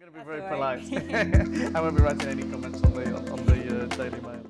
I'm going to be very polite. I won't be writing any comments on the Daily Mail.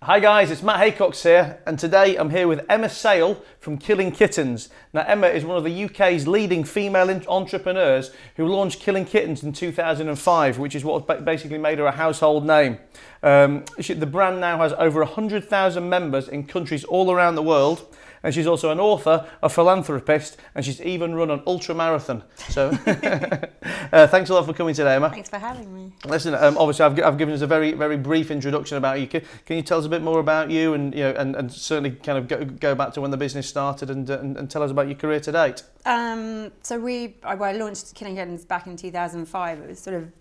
Hi guys, it's Matt Haycox here, and today I'm here with Emma Sayle from Killing Kittens. Now Emma is one of the UK's leading female entrepreneurs who launched Killing Kittens in 2005, which is what basically made her a household name. The brand now has over 100,000 members in countries all around the world, and she's also an author, a philanthropist, and she's even run an ultra marathon. So thanks a lot for coming today, Emma. Thanks for having me. Listen, obviously I've given us a very, very brief introduction about you. Can you tell us a bit more about you, and and certainly kind of go back to when the business started and tell us about your career to date? I launched Killing Kittens back in 2005. It was sort of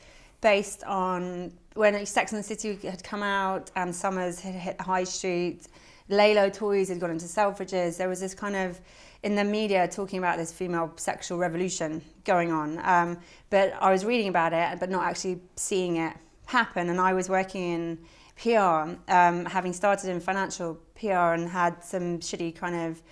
based on when Sex and the City had come out and Summers had hit the high street. Lalo toys had gone into Selfridges. There was this kind of, in the media, talking about this female sexual revolution going on. But I was reading about it, but not actually seeing it happen. And I was working in PR, having started in financial PR and had some shitty kind of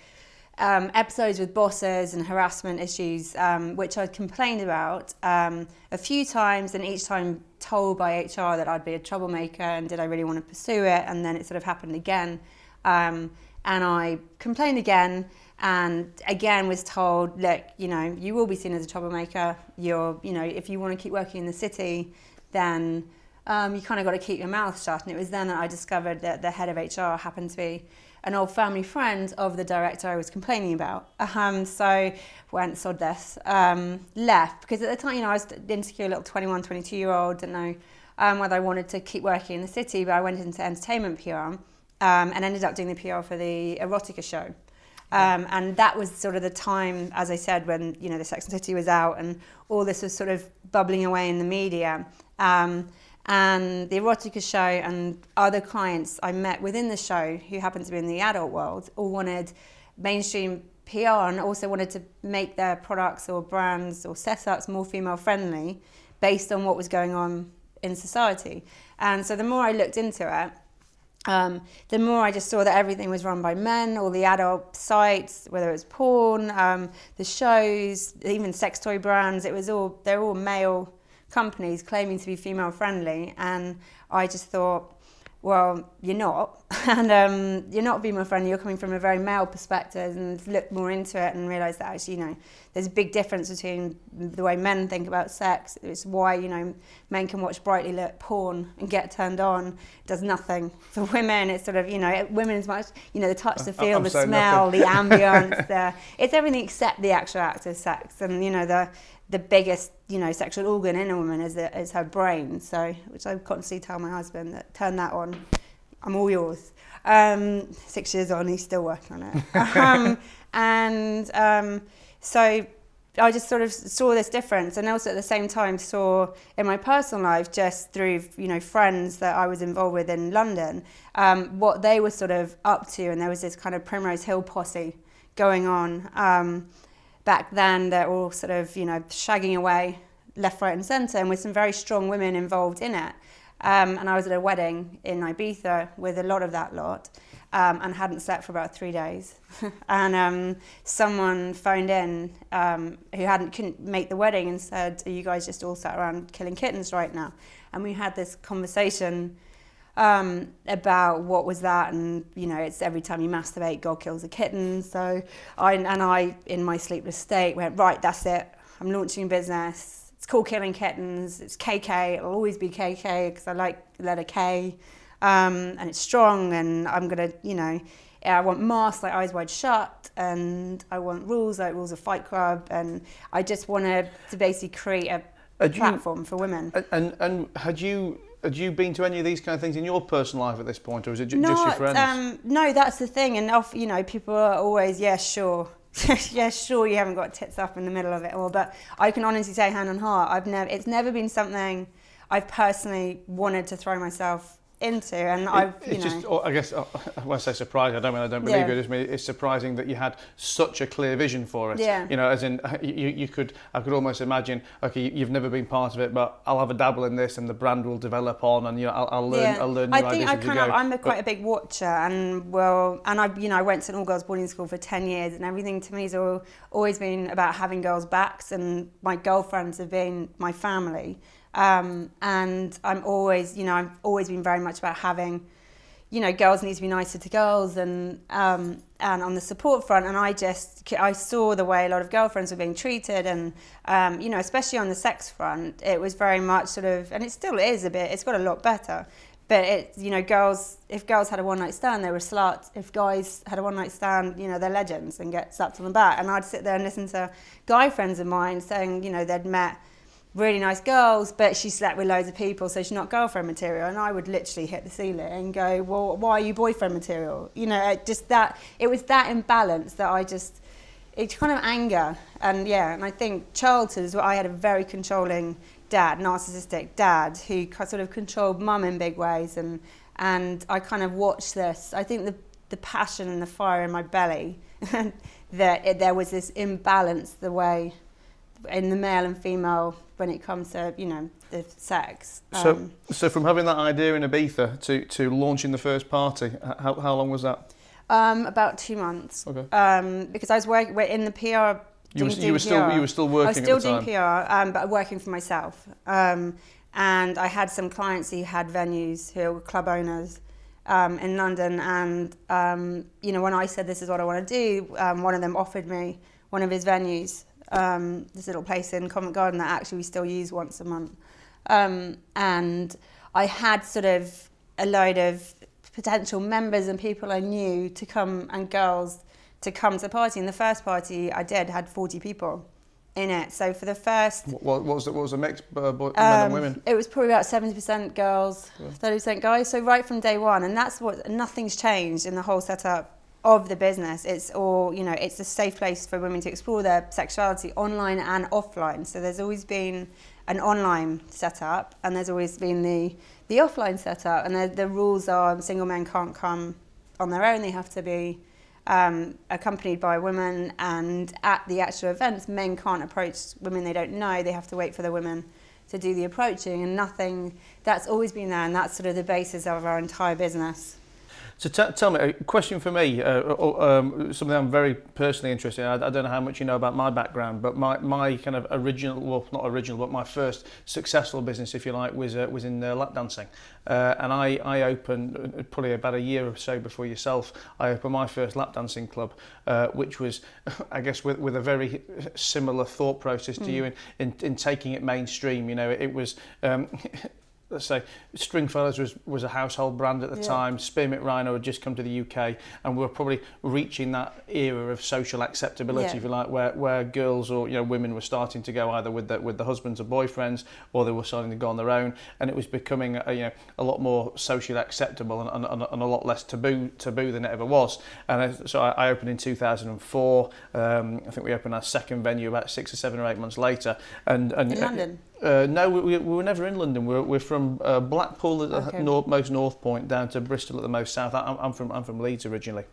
episodes with bosses and harassment issues, which I'd complained about a few times, and each time told by HR that I'd be a troublemaker and did I really want to pursue it. And then it sort of happened again. And I complained again, and again was told, look, you will be seen as a troublemaker. If you want to keep working in the city, then you kind of got to keep your mouth shut. And it was then that I discovered that the head of HR happened to be an old family friend of the director I was complaining about. So went, sod this, left, because at the time, I was an insecure little 21, 22-year-old, didn't know whether I wanted to keep working in the city, but I went into entertainment PR. And ended up doing the PR for the erotica show. And that was sort of the time, as I said, when, the Sex and the City was out and all this was sort of bubbling away in the media. And the erotica show and other clients I met within the show who happened to be in the adult world all wanted mainstream PR and also wanted to make their products or brands or setups more female friendly based on what was going on in society. And so the more I looked into it, the more I just saw that everything was run by men, all the adult sites, whether it was porn, the shows, even sex toy brands, they're all male companies claiming to be female friendly. And I just thought, well, you're not. And you're not female friendly, you're coming from a very male perspective, and looked more into it and realised that actually, there's a big difference between the way men think about sex. It's why, men can watch brightly lit porn and get turned on. It does nothing. For women, it's sort of, women as much, the touch, the feel, the smell, the ambience, it's everything except the actual act of sex. And, the biggest, sexual organ in a woman is her brain. So, which I constantly tell my husband that turn that on, I'm all yours. 6 years on, he's still working on it. So I just sort of saw this difference, and also at the same time saw in my personal life, just through friends that I was involved with in London, what they were sort of up to, and there was this kind of Primrose Hill posse going on. Back then, they're all sort of shagging away left, right, and centre, and with some very strong women involved in it. And I was at a wedding in Ibiza with a lot of that lot, and hadn't slept for about 3 days. And someone phoned in who couldn't make the wedding and said, "Are you guys just all sat around killing kittens right now?" And we had this conversation about what was that, and it's every time you masturbate, God kills a kitten. So I, in my sleepless state, went, right, that's it. I'm launching a business. It's called Killing Kittens. It's KK. It'll always be KK because I like the letter K, and it's strong. And I'm gonna, I want masks like Eyes Wide Shut, and I want rules like Rules of Fight Club, and I just want to basically create a platform for women. And had you been to any of these kind of things in your personal life at this point, or is it just your friends? No, that's the thing. And people are always, yeah, sure. Yeah, sure, you haven't got tits up in the middle of it all. But I can honestly say, hand on heart, it's never been something I've personally wanted to throw myself into, and just, I guess, when I say surprised, I don't believe it. I just mean it's surprising that you had such a clear vision for it. Yeah. As in, I could almost imagine, okay, you've never been part of it, but I'll have a dabble in this, and the brand will develop on, and I'll learn new ideas as we go. I'm quite a big watcher, and I went to an all-girls boarding school for 10 years, and everything to me has always been about having girls' backs, and my girlfriends have been my family. And I'm always, I've always been very much about having, girls need to be nicer to girls, and on the support front. And I saw the way a lot of girlfriends were being treated, and especially on the sex front, it was very much sort of, and it still is a bit. It's got a lot better. But if girls had a one-night stand, they were sluts. If guys had a one-night stand, they're legends and get slapped on the back. And I'd sit there and listen to guy friends of mine saying, they'd met really nice girls, but she slept with loads of people, so she's not girlfriend material. And I would literally hit the ceiling and go, well, why are you boyfriend material? It was that imbalance that it's kind of anger. And I think childhood is what I had a very controlling dad, narcissistic dad, who sort of controlled mum in big ways, and I kind of watched this. I think the passion and the fire in my belly, that there was this imbalance the way in the male and female when it comes to the sex. So from having that idea in Ibiza to launching the first party, how long was that? About 2 months. Okay. Because I was working in the PR. You were still working. I was still at the time. doing PR, but working for myself. And I had some clients who had venues who were club owners in London. And when I said this is what I want to do, one of them offered me one of his venues, this little place in Covent Garden that actually we still use once a month. And I had sort of a load of potential members and people I knew to come, and girls to come to the party. And the first party I did had 40 people in it. So for the first... What was the mix, men and women? It was probably about 70% girls, 30% guys. So right from day one, and that's what, nothing's changed in the whole setup of the business. It's all, it's a safe place for women to explore their sexuality online and offline. So there's always been an online setup, and there's always been the offline setup. And the rules are single men can't come on their own. They have to be accompanied by women, and at the actual events, men can't approach women they don't know. They have to wait for the women to do the approaching, and nothing. That's always been there, and that's sort of the basis of our entire business. So tell me, a question for me, something I'm very personally interested in. I don't know how much you know about my background, but my kind of original, well, not original, but my first successful business, if you like, was in lap dancing. And I opened, probably about a year or so before yourself, I opened my first lap dancing club, which was, I guess, with a very similar thought process to you in taking it mainstream. It was... let's say Stringfellas was a household brand at the time. Spearmint Rhino had just come to the UK, and we were probably reaching that era of social acceptability, if you like, where girls or women were starting to go either with the husbands or boyfriends, or they were starting to go on their own, and it was becoming a lot more socially acceptable and a lot less taboo than it ever was. And so I opened in 2004. I think we opened our second venue about 6 or 7 or 8 months later. And in London? No, we were never in London. We're from Blackpool at the most north point down to Bristol at the most south. I'm from Leeds originally.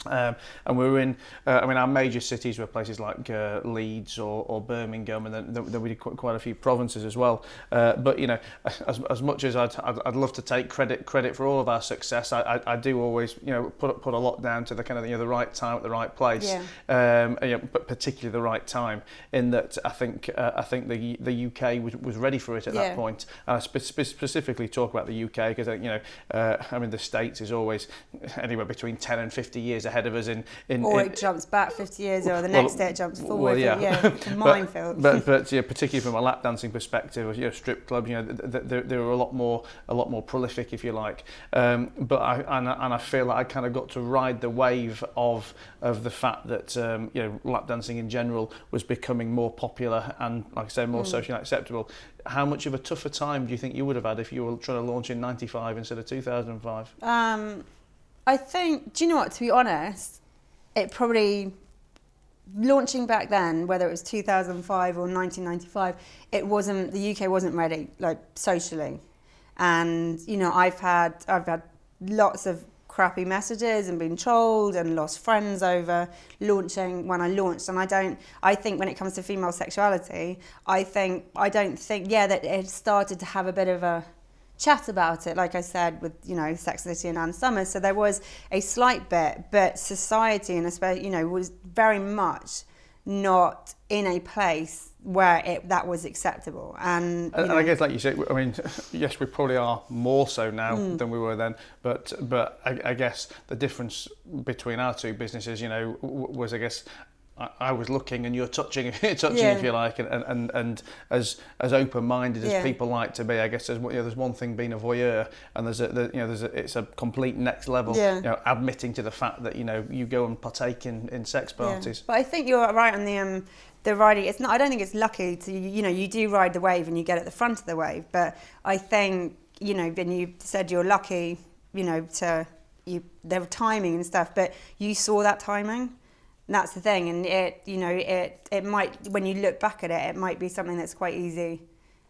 And we were in, our major cities were places like Leeds or Birmingham, and then we did quite a few provinces as well. But as much as I'd love to take credit for all of our success, I do always put a lot down to the kind of the right time at the right place, but particularly the right time. In that I think the UK was ready for it at that point. And I specifically talk about the UK because the States is always anywhere between 10 and 50 years ahead of us or it jumps back 50 years, or the next day it jumps forward. It's a minefield. But particularly from a lap dancing perspective, strip clubs, they were a lot more prolific, if you like. But I feel like I kind of got to ride the wave of the fact that lap dancing in general was becoming more popular and, like I said, more socially acceptable. How much of a tougher time do you think you would have had if you were trying to launch in '95 instead of 2005? I think, do you know what, to be honest, it probably, launching back then, whether it was 2005 or 1995, the UK wasn't ready, like, socially. And, I've had lots of crappy messages and been trolled and lost friends over launching when I launched. And I think when it comes to female sexuality, I don't think that it started to have a bit of a chat about it, like I said, with Sex and the City and Ann Summers. So there was a slight bit, but society and especially was very much not in a place where that was acceptable. And I guess, like you said, I mean, yes, we probably are more so now than we were then, but I guess the difference between our two businesses, you know, was, I guess, I was looking and you're touching, if you like, and as open-minded as people like to be. I guess there's one thing being a voyeur, and it's a complete next level. You know, admitting to the fact that you go and partake in sex parties. But I think you're right on the riding. It's not. I don't think it's lucky to you do ride the wave and you get at the front of the wave. But I think when you said you're lucky, there were timing and stuff, but you saw that timing. That's the thing, and it might, when you look back at it, it might be something that's quite easy,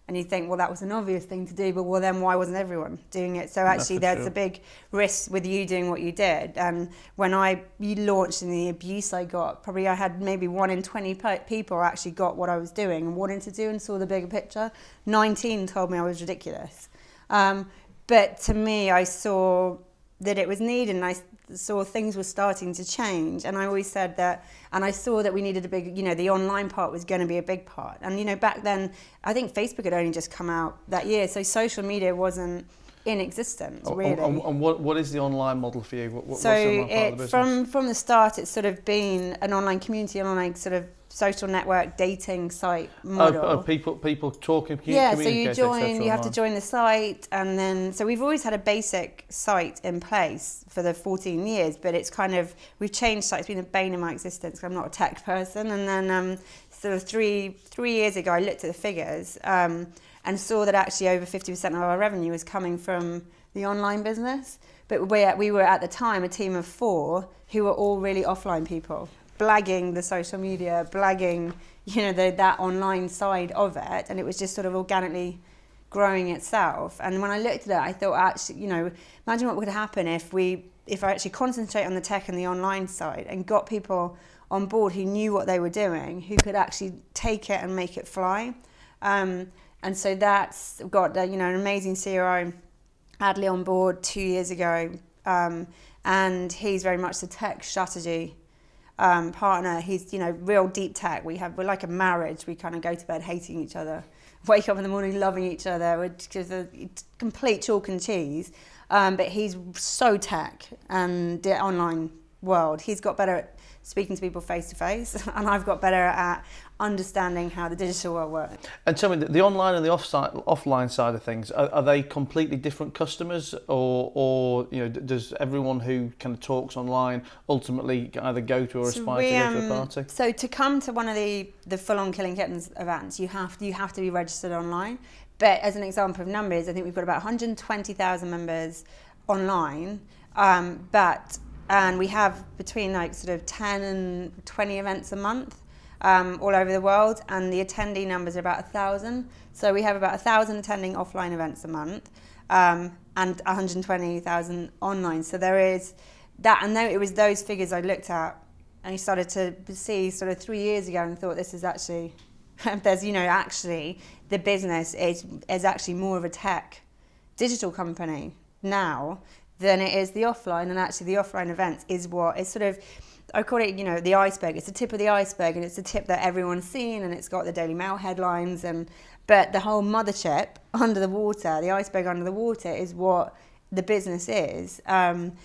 and you think, well, that was an obvious thing to do, but well, then why wasn't everyone doing it? So actually, there's a big risk with you doing what you did. And when you launched in the abuse I got, probably I had maybe 1 in 20 people actually got what I was doing and wanted to do and saw the bigger picture. 19 told me I was ridiculous, but to me, I saw that it was needed, and I saw things were starting to change, and I always said that, and I saw that we needed a big, the online part was going to be a big part. And back then I think Facebook had only just come out that year, so social media wasn't in existence really. And what is the online model for you? What's so the online part of the business? From the start, it's sort of been an online community, an online sort of social network dating site model. People talking, so you join, you have to join the site, and then so we've always had a basic site in place for the 14 years, but it's kind of, we've changed sites. It's been a bane in my existence because I'm not a tech person. And then sort of three years ago I looked at the figures and saw that actually over 50% of our revenue was coming from the online business. But we were at the time a team of 4 who were all really offline people, blagging the social media, blagging, that online side of it, and it was just sort of organically growing itself. And when I looked at it, I thought, actually, imagine what would happen if I actually concentrate on the tech and the online side and got people on board who knew what they were doing, who could actually take it and make it fly. And so that's got an amazing CRO, Adley, on board 2 years ago, and he's very much the tech strategy partner. He's real deep tech. We're like a marriage. We kind of go to bed hating each other, wake up in the morning loving each other. We're just a complete chalk and cheese. But he's so tech and the online world. He's got better at speaking to people face to face, and I've got better at understanding how the digital world works. And tell me, the online and the offline side of things, are they completely different customers, or does everyone who kind of talks online ultimately either go to or aspire to go to a party? So to come to one of the full-on Killing Kittens events, you have to be registered online. But as an example of numbers, I think we've got about 120,000 members online, and we have between sort of 10 and 20 events a month all over the world, and the attendee numbers are about 1,000. So we have about 1,000 attending offline events a month, and 120,000 online. So there is that, and it was those figures I looked at, and I started to see sort of 3 years ago and thought, this is actually, there's actually the business is actually more of a tech digital company now than it is the offline, and actually the offline events is what is sort of, I call it, the iceberg. It's the tip of the iceberg, and it's the tip that everyone's seen, and it's got the Daily Mail headlines, but the whole mothership under the water, the iceberg under the water, is what the business is. And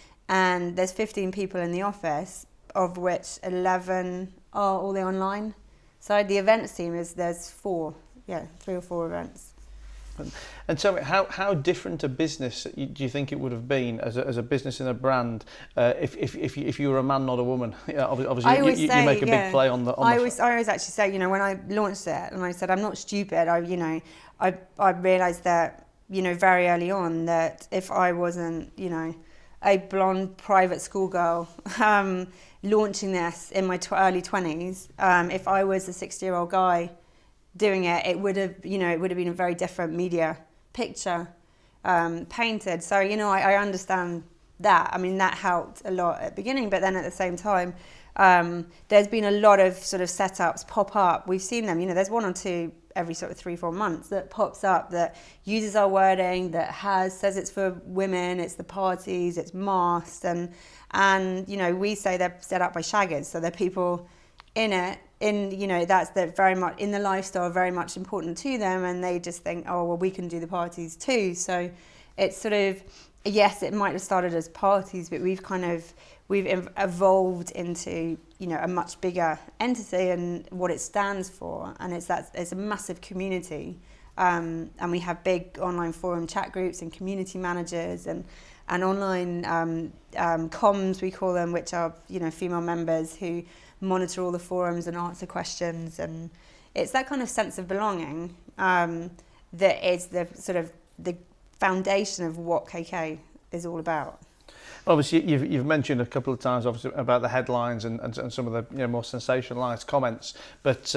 there's 15 people in the office, of which 11 are all the online side. The events team there's 3 or 4 events. And tell me, how different a business do you think it would have been as a business and a brand if you were a man, not a woman? Obviously, you make a big play on the. I always actually say, when I launched it, and I said I'm not stupid. I realised that very early on that if I wasn't a blonde private school girl launching this in my early 20s, if I was a 60-year-old guy doing it, it would have been a very different media picture painted. So I understand that. I mean, that helped a lot at the beginning, but then at the same time, there's been a lot of sort of setups pop up. We've seen them. There's 1 or 2 every sort of 3-4 months that pops up that uses our wording, that says it's for women, it's the parties, it's masked, and we say they're set up by shaggers, so they're people in it, that's very much in the lifestyle, very much important to them, and they just think, oh well, we can do the parties too. So it's sort of, yes, it might have started as parties, but we've evolved into a much bigger entity and what it stands for, and it's a massive community, and we have big online forum chat groups and community managers and online comms, we call them, which are female members who monitor all the forums and answer questions, and it's that kind of sense of belonging that is the sort of the foundation of what KK is all about. Obviously, you've mentioned a couple of times, obviously, about the headlines and some of the more sensationalised comments. But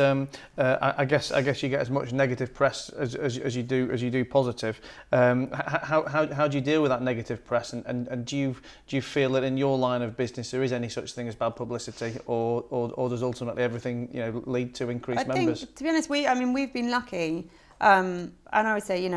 I guess you get as much negative press as you do positive. How do you deal with that negative press? And do you feel that in your line of business there is any such thing as bad publicity, or does ultimately everything lead to increased members? I think, to be honest, we've been lucky, and I would say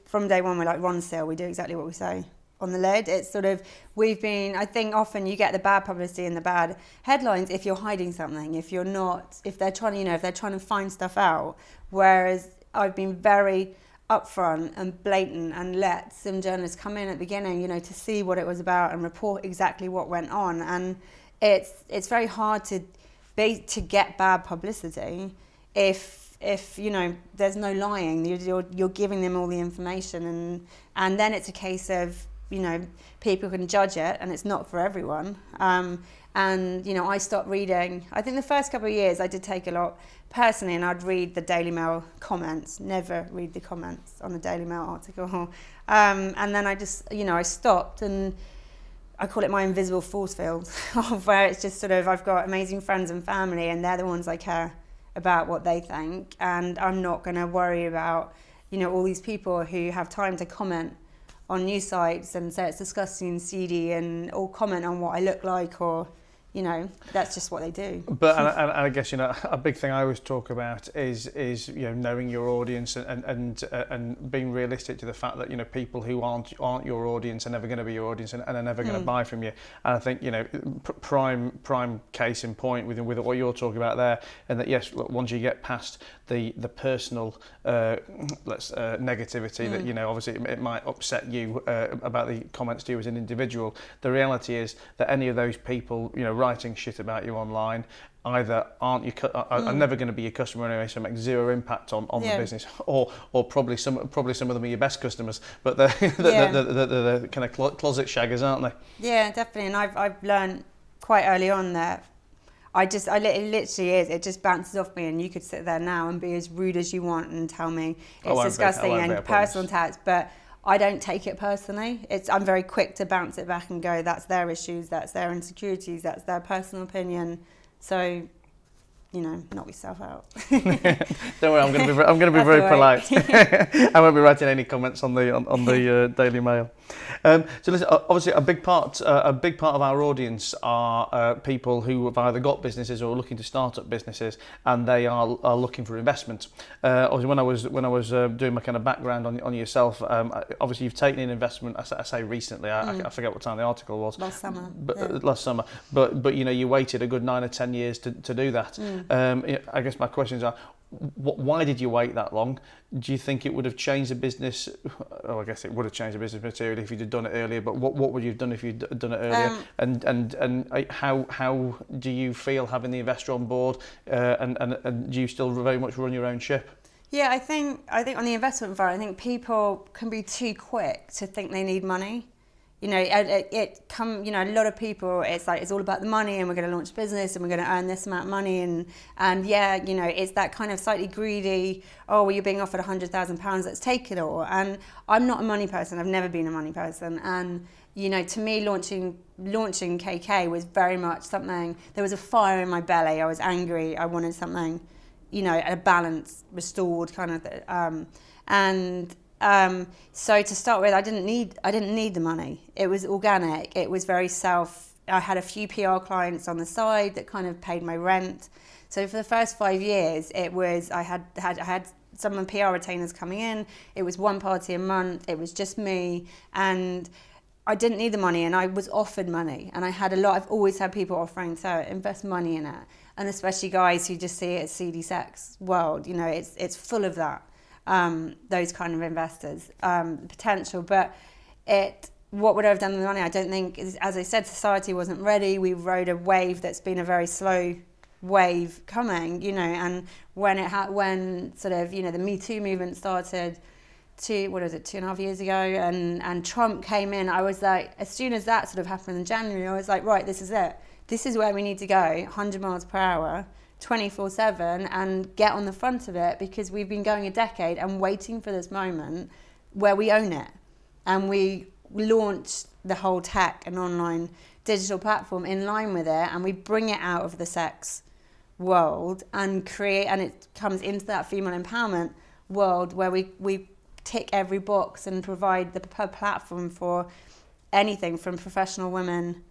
from day one we're like Ron Sayle. We do exactly what we say on the lid. It's sort of, I think often you get the bad publicity and the bad headlines if you're hiding something, if they're trying to find stuff out. Whereas I've been very upfront and blatant and let some journalists come in at the beginning, to see what it was about and report exactly what went on. And it's very hard to get bad publicity if there's no lying. You're giving them all the information, and then it's a case of people can judge it, and it's not for everyone. I stopped reading. I think the first couple of years I did take a lot personally, and I'd read the Daily Mail comments, never read the comments on a Daily Mail article. And then I just, I stopped, and I call it my invisible force field, where it's just sort of, I've got amazing friends and family, and they're the ones I care about what they think, and I'm not going to worry about, all these people who have time to comment on news sites and say it's disgusting and seedy or comment on what I look like, or that's just what they do. But and I guess a big thing I always talk about is knowing your audience and being realistic to the fact that people who aren't your audience are never going to be your audience and are never going to buy from you. And I think prime case in point with what you're talking about there, and that yes, look, once you get past the personal negativity that obviously it might upset you about the comments to you as an individual. The reality is that any of those people writing shit about you online either are never going to be your customer anyway, so make zero impact on the business, or probably some of them are your best customers, but they're kind of closet shaggers, aren't they? Yeah, definitely. And I've learned quite early on that it literally is. It just bounces off me, and you could sit there now and be as rude as you want and tell me it's disgusting and personal attacks, but I don't take it personally. I'm very quick to bounce it back and go, that's their issues, that's their insecurities, that's their personal opinion. So, knock yourself out. Don't worry, I'm going to be very polite. I won't be writing any comments on the Daily Mail. So listen, obviously a big part of our audience are people who have either got businesses or are looking to start up businesses, and they are looking for investment. Obviously, when I was doing my kind of background on yourself, obviously you've taken in investment. I say recently. I forget what time the article was. Last summer. Last summer. But you waited a good 9 or 10 years to do that. I guess my questions are, why did you wait that long? Do you think it would have changed the business? Oh, I guess it would have changed the business materially if you'd have done it earlier, but what would you have done if you'd done it earlier? And how do you feel having the investor on board, and do you still very much run your own ship? Yeah, I think on the investment front, I think people can be too quick to think they need money. A lot of people, it's like, it's all about the money, and we're going to launch a business and we're going to earn this amount of money, and it's that kind of slightly greedy, oh, well, you're being offered £100,000, let's take it all. And I'm not a money person. I've never been a money person. And, to me, launching KK was very much something, there was a fire in my belly. I was angry. I wanted something, a balance restored kind of thing. So to start with, I didn't need the money. It was organic. It was very I had a few PR clients on the side that kind of paid my rent. So for the first 5 years, it was, I had some PR retainers coming in. It was one party a month. It was just me. And I didn't need the money, and I was offered money, and I've always had people offering to invest money in it, and especially guys who just see it as seedy sex world. You know, it's full of that, those kind of investors, potential. But what would I have done with the money? I don't think, as I said, society wasn't ready. We rode a wave that's been a very slow wave coming, you know, and when sort of, you know, the Me Too movement started 2.5 years ago, and Trump came in, I was like, as soon as that sort of happened in January, I was like, right, this is it. This is where we need to go, 100 miles per hour, 24/7, and get on the front of it, because we've been going a decade and waiting for this moment where we own it. And we launched the whole tech and online digital platform in line with it, and we bring it out of the sex world and it comes into that female empowerment world where we tick every box and provide the platform for anything from professional women,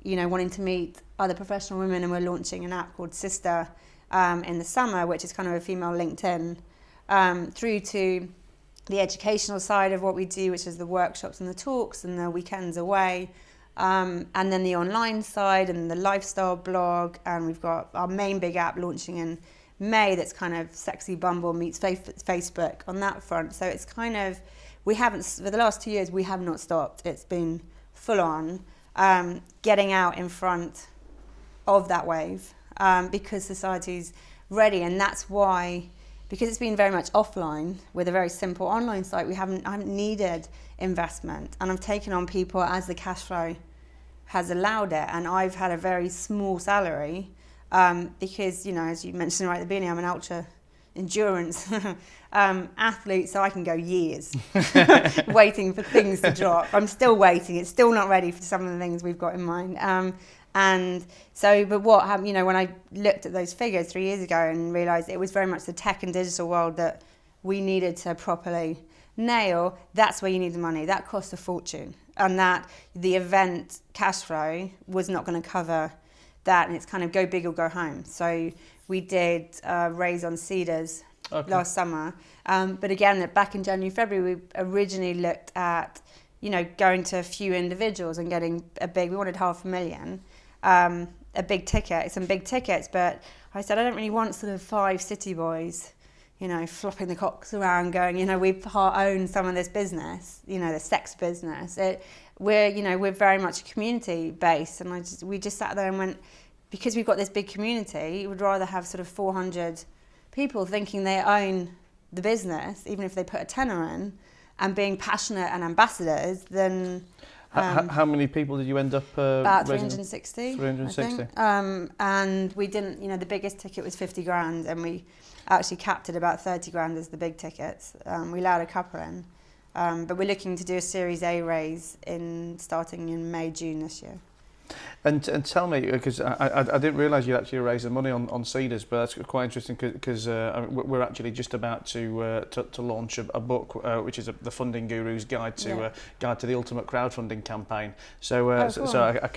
you know, wanting to meet other professional women, and we're launching an app called Sister in the summer, which is kind of a female LinkedIn, through to the educational side of what we do, which is the workshops and the talks and the weekends away, and then the online side and the lifestyle blog, and we've got our main big app launching in May that's kind of sexy Bumble meets Facebook on that front. So it's kind of, for the last 2 years, we have not stopped. It's been full on, getting out in front of that wave, because society's ready. And that's why, because it's been very much offline with a very simple online site, I haven't needed investment. And I've taken on people as the cash flow has allowed it. And I've had a very small salary, because, you know, as you mentioned right at the beginning, I'm an ultra endurance athlete, so I can go years waiting for things to drop. I'm still waiting. It's still not ready for some of the things we've got in mind. And so, but what happened, you know, when I looked at those figures 3 years ago and realised it was very much the tech and digital world that we needed to properly nail, that's where you need the money. That cost a fortune. And that the event cash flow was not going to cover that, and it's kind of go big or go home. So we did raise on Cedars last summer. But again, back in January, February, we originally looked at, you know, going to a few individuals and getting we wanted 500,000, a big ticket, some big tickets. But I said, I don't really want sort of 5 city boys, you know, flopping the cocks around going, you know, we own some of this business, you know, the sex business. We're very much community based, and we just sat there and went, because we've got this big community, we'd rather have sort of 400 people thinking they own the business, even if they put a tenner in, and being passionate and ambassadors, than... How many people did you end up about raising? 360. 360. And we didn't, you know, the biggest ticket was 50 grand, and we actually capped it about 30 grand as the big tickets. We allowed a couple in. But we're looking to do a Series A raise starting in May, June this year. And tell me, because I didn't realise you actually raised the money on Cedars, but that's quite interesting, because we're actually just about to launch a book, which is the Funding Guru's Guide to the Ultimate Crowdfunding Campaign. So cool. so I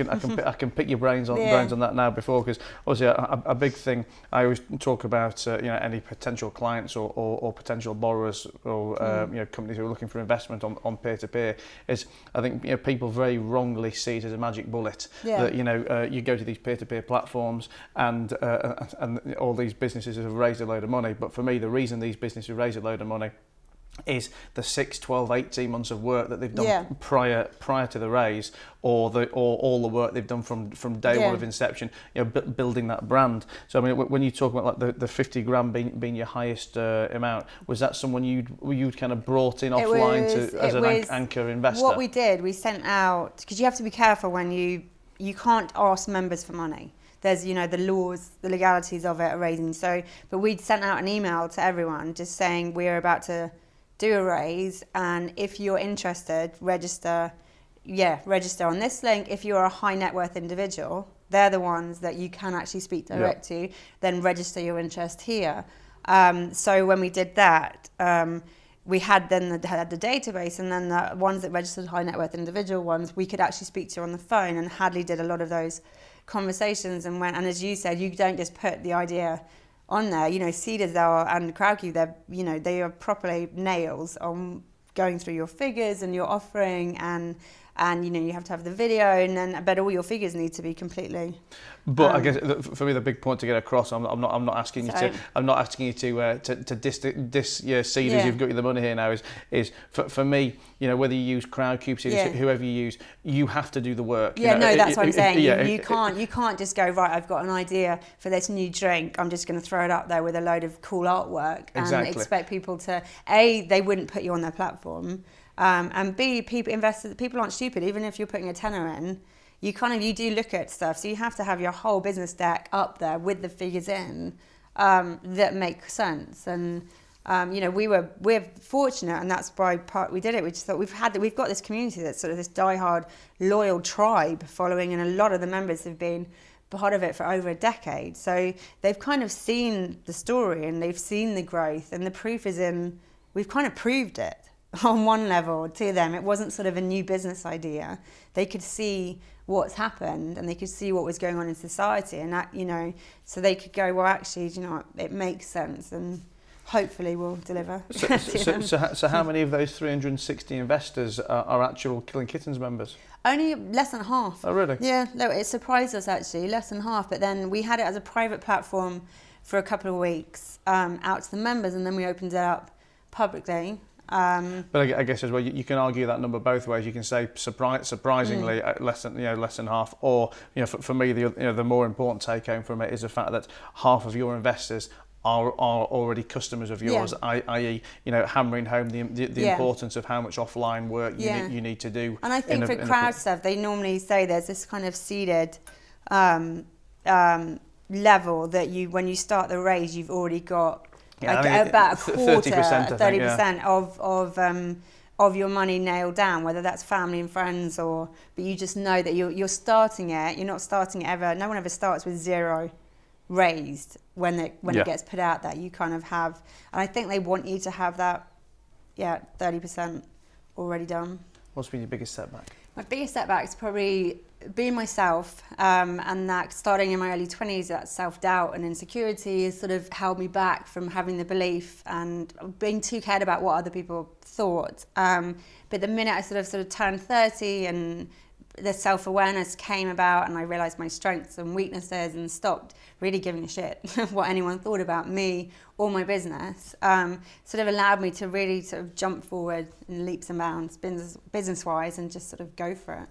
can pick your brains on that now, before, because obviously a big thing I always talk about, you know, any potential clients or potential borrowers or you know, companies who are looking for investment on peer-to-peer, is I think, you know, people very wrongly see it as a magic bullet. That, you know, you go to these peer-to-peer platforms and all these businesses have raised a load of money. But for me, the reason these businesses raise a load of money is the 6, 12, 18 months of work that they've done prior to the raise, or all the work they've done from day one of inception, you know, building that brand. So I mean, when you talk about like the 50 grand being your highest amount, was that someone you'd kind of brought in offline as an anchor investor? What we did, we sent out, because you have to be careful when you can't ask members for money. There's, you know, the laws, the legalities of it are raising. So, but we'd sent out an email to everyone just saying we're about to do a raise, and if you're interested, register on this link. If you're a high net worth individual, they're the ones that you can actually speak direct to, then register your interest here. So when we did that, we had the database, and then the ones that registered high net worth individual ones, we could actually speak to on the phone, and Hadley did a lot of those conversations and and as you said, you don't just put the idea on there. You know, Cedars and Crowdcube, they are properly nails on going through your figures and your offering, and and you have to have the video, and then but all your figures need to be completely. But I guess for me the big point to get across, I'm not asking you to diss your cedars. You've got the money here now. Is for me, whether you use Crowdcube cedars, whoever you use, you have to do the work. That's what I'm saying. You can't just go, right, I've got an idea for this new drink, I'm just going to throw it up there with a load of cool artwork and expect people to, A, they wouldn't put you on their platform, and B, people aren't stupid. Even if you're putting a tenner in, you do look at stuff, so you have to have your whole business deck up there with the figures in that make sense. And we're fortunate, and that's why we did it. We just thought we've got this community that's sort of this diehard loyal tribe following, and a lot of the members have been part of it for over a decade. So they've kind of seen the story and they've seen the growth, and the proof is in, we've kind of proved it on one level to them. It wasn't sort of a new business idea. They could see what's happened and they could see what was going on in society, and that, so they could go, well, actually, it makes sense, and hopefully we'll deliver. So how many of those 360 investors are actual Killing Kittens members? Only less than half. Oh, really? Yeah, no, it surprised us actually, less than half. But then we had it as a private platform for a couple of weeks out to the members, and then we opened it up publicly. But I guess as well, you can argue that number both ways. You can say surprisingly less than half, or for me the more important take home from it is the fact that half of your investors are already customers of yours, i.e., hammering home the importance of how much offline work you need to do. And I think for crowd stuff, they normally say there's this kind of seeded level that when you start the raise, you've already got about a quarter, 30% of your money nailed down, whether that's family and friends but you just know that you're starting it. You're not starting it ever. No one ever starts with zero raised when it gets put out there. You kind of have, and I think they want you to have that 30% already done. What's been your biggest setback? My biggest setback is probably being myself, and that starting in my early 20s, that self-doubt and insecurity has sort of held me back from having the belief and being too cared about what other people thought. But the minute I sort of turned 30 and the self-awareness came about, and I realised my strengths and weaknesses and stopped really giving a shit what anyone thought about me or my business, sort of allowed me to really sort of jump forward in leaps and bounds business-wise and just sort of go for it.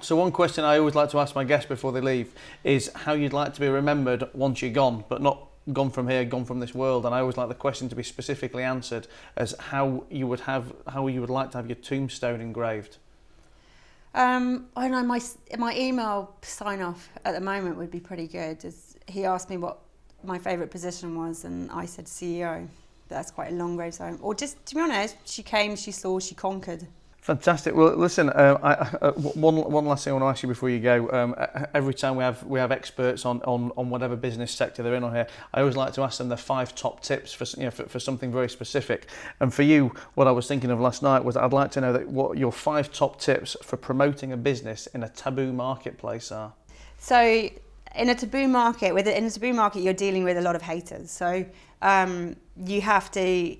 So one question I always like to ask my guests before they leave is how you'd like to be remembered once you're gone, but not gone from here, gone from this world. And I always like the question to be specifically answered as how you would like to have your tombstone engraved. I know my email sign off at the moment would be pretty good. He asked me what my favourite position was, and I said CEO. That's quite a long gravestone. Or just, to be honest, she came, she saw, she conquered. Fantastic. Well, listen, one last thing I want to ask you before you go. Every time we have experts on whatever business sector they're in on here, I always like to ask them their 5 top tips for something very specific. And for you, what I was thinking of last night was I'd like to know what your 5 top tips for promoting a business in a taboo marketplace are. So in a taboo market, you're dealing with a lot of haters. So you have to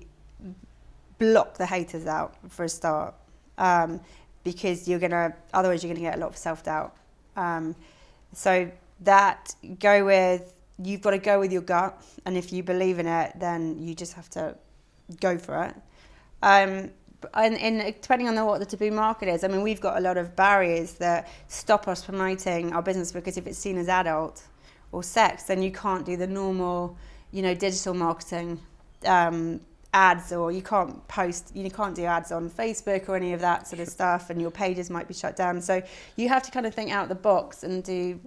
block the haters out for a start. Because otherwise you're gonna get a lot of self-doubt. So you've got to go with your gut, and if you believe in it, then you just have to go for it. And depending on what the taboo market is, I mean, we've got a lot of barriers that stop us promoting our business, because if it's seen as adult or sex, then you can't do the normal, digital marketing ads, or you can't do ads on Facebook or any of that sort of stuff, and your pages might be shut down. So you have to kind of think out the box and do.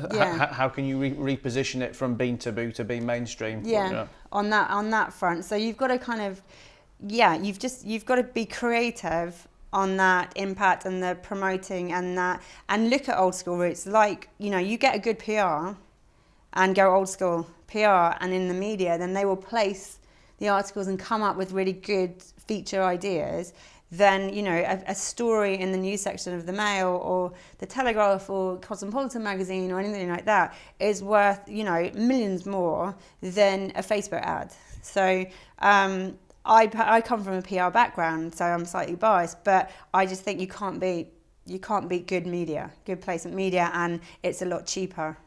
How can you reposition it from being taboo to being mainstream? On that front. So you've got to kind of, you've got to be creative on that impact and the promoting and that, and look at old school roots. Like, you get a good PR and go old school PR and in the media, then they will place the articles and come up with really good feature ideas. Then, a story in the news section of the Mail or the Telegraph or Cosmopolitan magazine or anything like that is worth, millions more than a Facebook ad. So I come from a PR background, so I'm slightly biased, but I just think you can't beat you can't beat good media, good placement media, and it's a lot cheaper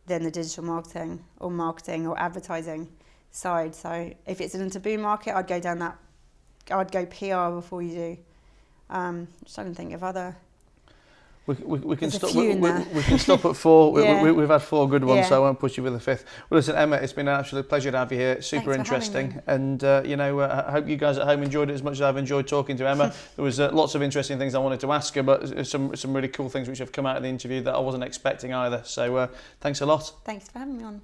than the digital marketing or advertising side. So if it's in a taboo market, I'd go down that. I'd go PR before you do. Just trying to think of other. We can stop. We can stop at 4. Yeah. We've had 4 good ones, Yeah. so I won't push you with the 5th. Well, listen, Emma, it's been an absolute pleasure to have you here. Super Thanks for having interesting, and I hope you guys at home enjoyed it as much as I've enjoyed talking to Emma. There was lots of interesting things I wanted to ask her, but some really cool things which have come out of the interview that I wasn't expecting either. So thanks a lot. Thanks for having me on.